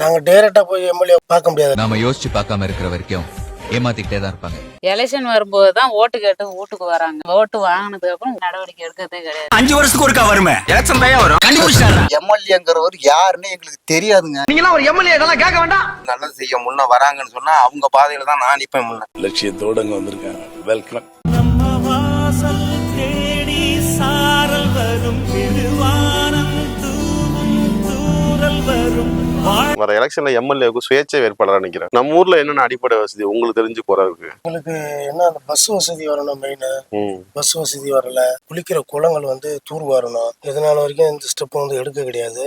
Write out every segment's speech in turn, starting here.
நாங்க டைரக்டா போய் எம்எல்ஏ பார்க்க முடியாது. நாம யோசிச்சு பார்க்காம இருக்கிற வரைக்கும் ஏமாத்திக்கிட்டே தான் இருப்பாங்க. எலெக்ஷன் வரும்போது தான் ஓட்டு கேட்டு வீட்டுக்கு வராங்க. ஓட்டு வாங்கினதுக்கு அப்புறம் நடவடிக்கை எடுக்கிறதே கிடையாது. 5 வருஷத்துக்கு ஒருக்கா வருமே எலெக்ஷன் தான் வரும். கண்டுபிடிச்சாங்க. எம்எல்ஏங்கிறவர் யாருன்னு எங்களுக்கு தெரியாதுங்க. நீங்க ஒரு எம்எல்ஏ இதெல்லாம் கேட்க வேண்டாம். நல்லது செய்ய முன்ன வராங்கன்னு சொன்னா அவங்க பாதையில தான் நான் நிப்பேன் முன்ன. லட்சியத்தோட அங்க வந்திருக்காங்க. வெல்கம். நம்ம வாசல் தேடி சாரல் வரும், திருவானம் தூவும் தூரல் வரும். வர எலெக்ஷன்ல எம்எல்ஏவுக்கு சுயேட்சை வேட்பாளராக நினைக்கிறேன். நம்ம ஊர்ல என்னென்ன அடிப்படை வசதி உங்களுக்கு தெரிஞ்சு போறா இருக்கு? உங்களுக்கு என்ன அந்த பஸ் வசதி வரணும். மெயின் பஸ் வசதி வரல. குளிக்கிற குளங்கள் வந்து தூர் வரணும். இதனால வரைக்கும் இந்த ஸ்டெப் வந்து எடுக்க கிடையாது.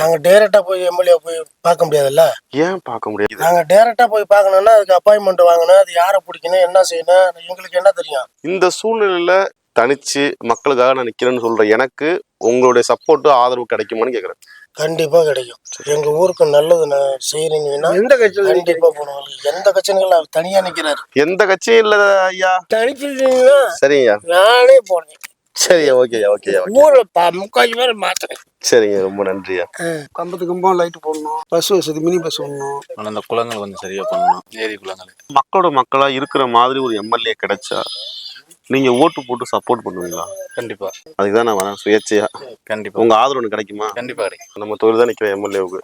நாங்க டைரக்டா போய் எம்எல்ஏ போய் பார்க்க முடியாதுல்ல. ஏன் பார்க்க முடியாது? நாங்க டைரக்டா போய் பார்க்கணும்னா அதுக்கு அப்பாயின்மெண்ட் வாங்கணும். அது யாரை பிடிக்கணும், என்ன செய்யணும், எங்களுக்கு என்ன தெரியும்? இந்த சூழ்நிலையில தனிச்சு மக்களுக்காக நான் நிக்கிறேன்னு சொல்ற எனக்கு உங்களுடைய சப்போர்ட் ஆதரவு கிடைக்குமான்னு கேக்குறேன். கண்டிப்பா கிடைக்கும். எங்க ஊருக்கு நல்லது செய்யறீங்கன்னா எந்த கட்சியில கண்டிப்பா போனோம். எந்த கட்சிகள் தனியா நிக்கிறாரு. எந்த கட்சியும் இல்ல ஐயா. தனிச்சுட்டீங்கன்னா சரிங்கய்யா, நானே போனேன். சரியா, ஓகேயா, ஓகேயா. ஊர்ல முக்கால் பேர் மாத்துறேன். சரிங்க, ரொம்ப நன்றியா. கம்பத்து கம்பம் லைட் போடணும். பஸ் வசதி, மினி பஸ் போடணும். அந்த குளங்கள் கொஞ்சம் சரியா பண்ணணும். ஏரி குளங்கள் மக்களோட மக்களா இருக்கிற மாதிரி ஒரு எம்எல்ஏ கிடைச்சா நீங்க ஓட்டு போட்டு சப்போர்ட் பண்ணுவீங்களா? கண்டிப்பா. அதுக்குதான் நான் வரேன் சுயேட்சையா. கண்டிப்பா. உங்க ஆதரவு கிடைக்குமா? கண்டிப்பா கிடைக்கும். நம்ம தொழில் தான் நிக்கிற எம்எல்ஏவுக்கு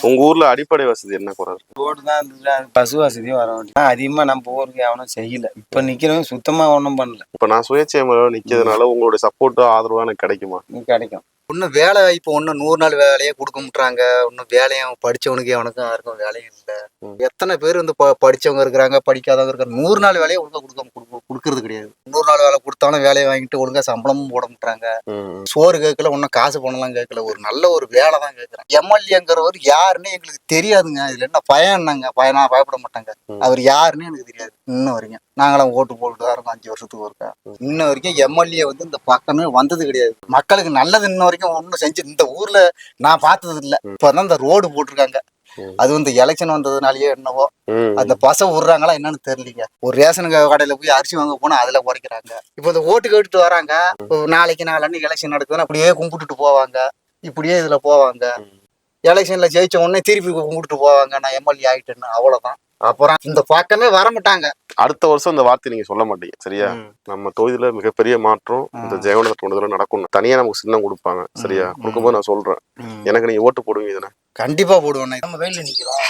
உங்க ஊர்ல அடிப்படை வசதி என்ன குறை? ரோடு தான் இருந்தது. பஸ் வசதியும் வர வேண்டியது அதிகமா நம்ம ஊருக்கு எவனும் செய்யல. இப்ப நிக்கிறவங்க சுத்தமா ஒண்ணும் பண்ணல. இப்ப நான் சுயேட்சை எம்எல்ஏ நிக்கிறதுனால உங்களுடைய சப்போர்ட் ஆதரவா எனக்கு கிடைக்குமா? கிடைக்கும். இன்னும் வேலை வாய்ப்பு ஒன்னும் 100 நாள் வேலையே கொடுக்க முட்டுறாங்க. இன்னும் வேலையும் படிச்சவனுக்கு எவனுக்கும் யாருக்கும் வேலையும் இல்லை. எத்தனை பேர் வந்து படிச்சவங்க இருக்கிறாங்க, படிக்காதவங்க இருக்காங்க. 100 நாள் வேலையை ஒழுங்கா கொடுக்கறது கிடையாது. 100 நாள் வேலை கொடுத்தாலும் வேலையை வாங்கிட்டு ஒழுங்கா சம்பளமும் போட முட்டுறாங்க. சோறு கேட்கல, ஒன்னும் காசு பணம்லாம் கேட்கல. ஒரு நல்ல ஒரு வேலை தான் கேட்கறேன். எம்எல்ஏங்கிறவர் யாருன்னு எங்களுக்கு தெரியாதுங்க. இதுல என்ன பயம் என்னங்க? பயனா பயப்பட மாட்டாங்க. அவர் யாருன்னு எனக்கு தெரியாது இன்னும் வரைக்கும். நாங்களாம் ஓட்டு போட்டு தான் இருக்கோம் 5 வருஷத்துக்கு ஒருக்கா. இன்ன வரைக்கும் எம்எல்ஏ வந்து இந்த பக்கமே வந்தது கிடையாது. மக்களுக்கு நல்லது இன்ன வரைக்கும் ஒன்றும் செஞ்சு இந்த ஊர்ல நான் பார்த்தது இல்லை. இப்பதான் இந்த ரோடு போட்டிருக்காங்க. அது வந்து எலெக்ஷன் வந்ததுனாலயே என்னவோ அந்த பசை விடுறாங்களா என்னன்னு தெரியலீங்க. ஒரு ரேஷன் கடையில போய் அரிசி வாங்க போனா அதுல குறைக்கிறாங்க. இப்போ இந்த ஓட்டு கேட்டுட்டு வராங்க. நாளைக்கு நாளன்னு எலெக்ஷன் நடக்குதுன்னு அப்படியே கும்பிட்டுட்டு போவாங்க. இப்படியே இதுல போவாங்க. எலெக்ஷன்ல ஜெயிச்ச உடனே திருப்பி கும்பிட்டுட்டு போவாங்க, நான் எம்எல்ஏ ஆயிட்டேன்னு. அவ்வளவுதான். அப்புறம் இந்த பக்கமே வர மாட்டாங்க. அடுத்த வருஷம் இந்த வார்த்தை நீங்க சொல்ல மாட்டீங்க, சரியா? நம்ம தொகுதியில மிகப்பெரிய மாற்றம் இந்த ஜெயவனத்தை கொண்டதுல நடக்கும். தனியா நமக்கு சின்னம் கொடுப்பாங்க, சரியா? கொடுக்கும்போது நான் சொல்றேன், எனக்கு நீங்க ஓட்டு போடுவீங்க தானே? கண்டிப்பா போடுவேன். நம்ம வெயில நிக்கிறோம்,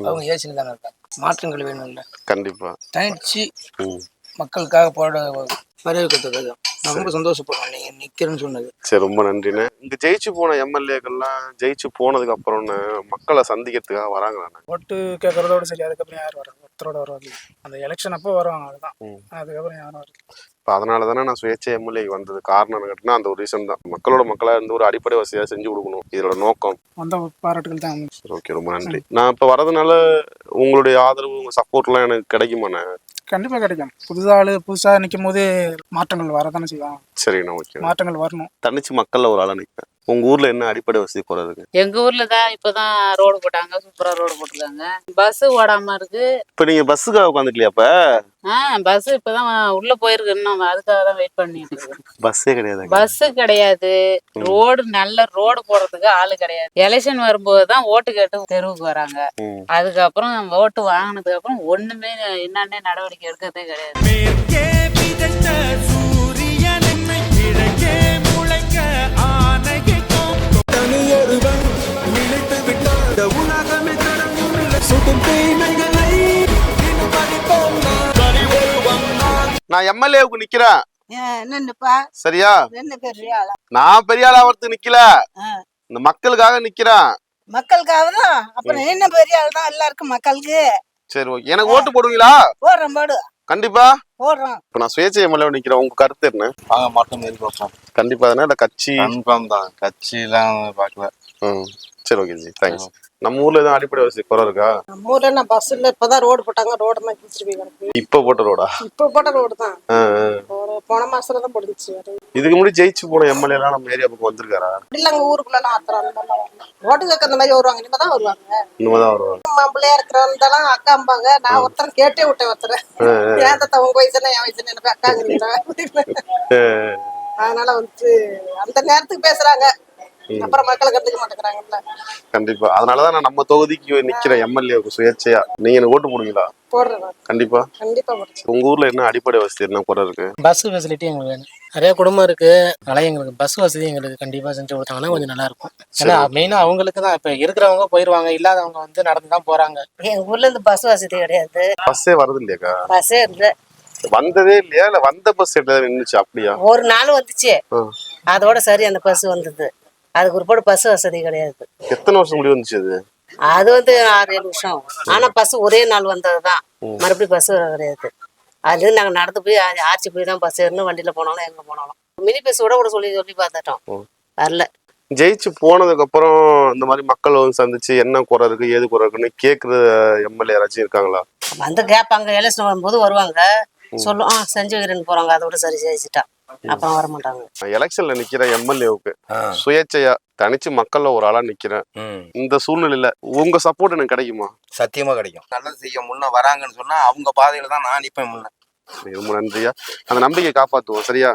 அவங்க ஏசில தானே இருக்காங்க. மாற்றங்கள் வேணும் இல்ல? கண்டிப்பா. தனிச்சு மக்களுக்காக போட வரவேற்கிறதுக்காக நான் ரொம்ப சந்தோஷப்படுறேன் நீங்க நிக்கிறேன்னு சொன்னது. சரி, ரொம்ப நன்றிண்ணே. இங்க ஜெயிச்சு போன எம்எல்ஏக்கள்லாம் ஜெயிச்சு போனதுக்கு அப்புறம்னு மக்களை சந்திக்கிறதுக்காக வராங்களாண்ணே? ஓட்டு கேட்கறதோட சரி, அதுக்கப்புறம் யாரும் வராங்க? ஒருத்தரோட வருவாங்க. அந்த எலெக்ஷன் அப்போ வருவாங்க, அதுதான். அதுக்கப்புறம் யாரும் வரல. இப்போ அதனால தானே நான் சுயேட்சை எம்எல்ஏ வந்தது. காரணம் கேட்டினா அந்த ஒரு ரீசன் தான். மக்களோட மக்களாக இருந்து ஒரு அடிப்படை வசதியாக செஞ்சு கொடுக்கணும், இதோட நோக்கம். வந்த பாராட்டுகள் தான். ஓகே, ரொம்ப நன்றி. நான் இப்போ வரதுனால உங்களுடைய ஆதரவு, உங்க சப்போர்ட்லாம் எனக்கு கிடைக்குமாண்ணே? கண்டிப்பா கிடைக்கும். புதுசா நிற்கும் போது மாற்றங்கள் வரதானே செய்வாங்க. சரிண்ணா, ஓகே. மாற்றங்கள் வரணும். தனிச்சு மக்கள்ல ஒரு ஆளா நிற்பேன். உங்க ஊர்ல என்ன அடிப்படை வசதி குறை இருக்கு? எங்க ஊர்ல தான் இப்பதான் ரோடு போட்டாங்க. சூப்பரா ரோடு போட்டிருக்காங்க. பஸ் ஓடாம இருக்கு. இப்ப நீங்க பஸ்ஸுக்காக உட்காந்துக்கலையா? அப்ப பஸ் இப்பதான் உள்ள போயிருக்கு. இன்னும் அதுக்காக தான் வெயிட் பண்ணிட்டு இருக்கேன். பஸ்ஸே கிடையாது. பஸ் கிடையாது. ரோடு நல்ல ரோடு போடுறதுக்கு ஆளு கிடையாது. எலெக்ஷன் வரும்போது தான் ஓட்டு கேட்டு தெருவுக்கு வராங்க. அதுக்கப்புறம் ஓட்டு வாங்கினதுக்கு அப்புறம் ஒண்ணுமே என்னன்னே நடவடிக்கை எடுக்கிறதே கிடையாது. நான் எம்எல்ஏவுக்கு நிக்கிறேன், சரியா? நான் பெரிய ஆளா வரத்து நிக்கல, இந்த மக்களுக்காக நிக்கிறேன். மக்களுக்காக தான். அப்புறம் என்ன பெரிய ஆள் தான் எல்லாருக்கும் மக்களுக்கு. சரி, ஓகே. எனக்கு ஓட்டு போடுவீங்களா? போடுறோம், போடு. கண்டிப்பா போடுறோம். இப்ப நான் சுயேட்சை எம்எல்ஏ நிக்கிறேன். உங்க கருத்து என்ன? வாங்க, மாற்றம் எதிர்பார்ப்போம். கண்டிப்பா தானே? இல்ல கட்சி கன்ஃபார்ம் தான். கட்சி எல்லாம் பார்க்கல. சரி, ஓகே ஜி, தேங்க்ஸ். நம்ம ஊர்ல எதுவும் அடிப்படை வசதி குறை இருக்கா? நம்ம ஊர்ல நான் பஸ் இல்ல, இப்பதான் ரோடு போட்டாங்க. ரோடு தான் கிழிச்சிட்டு போய் கிடக்கு. இப்ப போட்ட ரோடா? இப்ப போட்ட ரோடு தான். போன மாசத்துல தான் போட்டுச்சு. இதுக்கு முன்னாடி ஜெயிச்சு போன எம்எல்ஏ எல்லாம் நம்ம ஏரியா பக்கம் வந்திருக்காரா? இல்லங்க, ஊருக்குள்ள எல்லாம் ஆத்திரம் அந்த மாதிரிலாம் ரோட்டு கேட்க அந்த மாதிரி வருவாங்க. இனிமேதான் வருவாங்க. இனிமேதான் வருவாங்க. மாப்பிள்ளையா இருக்கிறவங்க அக்காம்பாங்க. நான் ஒருத்தர் கேட்டே விட்டேன். ஒருத்தர் ஏன் தத்த உங்க வயசு என்ன, என் வயசு என்ன, எனக்கு அக்காங்கிறீங்களா? அதனால வந்து அந்த நேரத்துக்கு பேசுறாங்க. அப்புறம் மக்களை கண்டுக்க மாட்டேங்கிறாங்கல்ல. கண்டிப்பா. அதனாலதான் நான் நம்ம தொகுதிக்கு நிக்கிற எம்எல்ஏவுக்கு சுயேட்சையா நீங்க எனக்கு ஓட்டு போடுவீங்களா? போடுறேன். கண்டிப்பா. கண்டிப்பா போடுறேன். உங்க ஊர்ல என்ன அடிப்படை வசதி என்ன குறை இருக்கு? பஸ் ஃபெசிலிட்டி எங்களுக்கு வேணும். நிறைய குடும்பம் இருக்கு, அதனால எங்களுக்கு பஸ் வசதி எங்களுக்கு கண்டிப்பா செஞ்சு கொடுத்தாங்கன்னா கொஞ்சம் நல்லா இருக்கும். ஏன்னா மெயினா அவங்களுக்கு தான், இப்ப இருக்கிறவங்க போயிருவாங்க, இல்லாதவங்க வந்து நடந்து தான் போறாங்க. எங்க ஊர்ல இருந்து பஸ் வசதி கிடையாது. பஸ்ஸே வருது இல்லையாக்கா? பஸ்ஸே இருந்து வந்ததே இல்லையா? இல்ல வந்த பஸ் நின்னுச்சு அப்படியா? ஒரு நாள் வந்துச்சு, அதோட சரி அந்த பஸ் வந்தது. அதுக்கு ஒரு பஸ் வசதி கிடையாது. எத்தனை வருஷம் முடி வந்துச்சு அது? அது வந்து 6-7 வருஷம் ஆகும். ஆனா பஸ் ஒரே நாள் வந்ததுதான், மறுபடியும் பஸ் கிடையாது. அது நாங்க நடந்து போய் ஆட்சி போய் தான் பஸ் ஏறணும், வண்டியில போனாலும் எங்க போனாலும். மினி பஸ் கூட சொல்லி பார்த்துட்டோம், வரல. ஜெயிச்சு போனதுக்கு அப்புறம் இந்த மாதிரி மக்கள் வந்து சந்திச்சு என்ன குறை இருக்கு ஏது குறை இருக்குன்னு கேக்குற எம்எல்ஏ யாராச்சும் இருக்காங்களா? வந்து கேட்பாங்க, எலெக்ஷன் வரும்போது வருவாங்க, சொல்லும் செஞ்சு வைக்கிறேன்னு போறாங்க. அதோட சரி ஜெயிச்சுட்டா அப்புறம் வர மாட்டாங்க. எலெக்ஷன்ல நிக்கிற எம்எல்ஏவுக்கு சுயேட்சையா தனிச்சு மக்கள்ல ஒரு ஆளா நிக்கிறேன், இந்த சூழ்நிலையில உங்க சப்போர்ட் எனக்கு கிடைக்குமா? சத்தியமா கிடைக்கும். நல்லது செய்ய முன்ன வராங்கன்னு சொன்னா அவங்க பாதையில தான் நான் நிப்பேன் முன்ன. ரொம்ப நன்றியா, அந்த நம்பிக்கை காப்பாத்துவோம். சரியா?